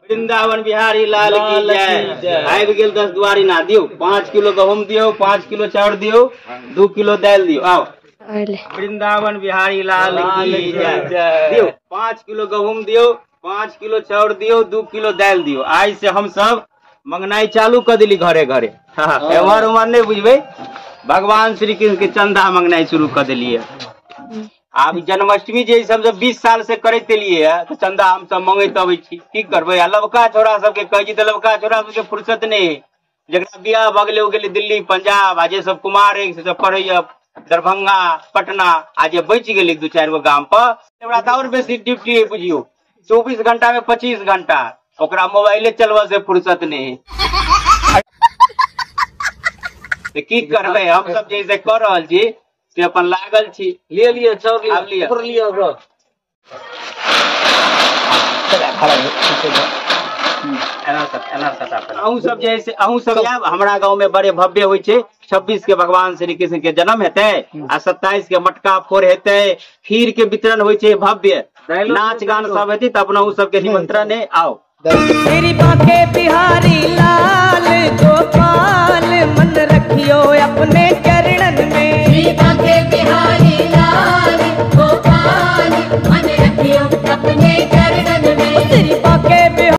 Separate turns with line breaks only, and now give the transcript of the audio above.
वृंदावन बिहारी लाल की जय। आबि गेल 10 दुआरी ना दियो। 5 किलो गहूम दियो, 5 किलो चाउर दियो, 2 किलो दाल दियो। आओ वृंदावन बिहारी लाल की जय। दियो 5 किलो गहूम दियो, 5 किलो चाउर दियो, 2 किलो दाल दियो। आज से हम सब मंगनाई चालू कर दिली घरे घरे। एमहर उमहर नहीं बुझबे, भगवान श्री कृष्ण के चंदा मंगनाई शुरू कर दिलिए। आब जन्माष्टमी जे सब 20 साल से करते लिए तो चंदा हम सब मंगैत अबै छी। की करबै? लबका छोरा सबके कहै छी तऽ लबका छोरा सबके फुर्सत नहीं है। जकरा बियाह भ गेलै ओ गेलै दिल्ली पंजाब, आ जे सब कुमार है से सब पढ़ैया दरभंगा पटना, आ जे बचि गेलै 2-4 गो गाम पर ओकरा तऽ और बेसी ड्यूटी है। बुझियो 24 घंटा में 25 घंटा ओकरा मोबाइले चलबऽ से फुर्सत नहीं है। तो की करबै? हम सब जैसे कर रहल छी से अपन लागल छी। ले लिए चाउर लिया ऊपर लिया ब्रो। अहूँ सब जैसे अहूँ सब आब हमरा गांव में बड़े भव्य होइ छै। 26 के भगवान श्री कृष्ण के जन्म हेतै आ 27 के मटका फोड़ हेतै, खीर के वितरण होइ छै भव्य, नाच गान सब हेतै। त अपना सब के निमंत्रण है। आओ
तेरी बाके बिहारी लाल गोपाल मन रखियो अपने।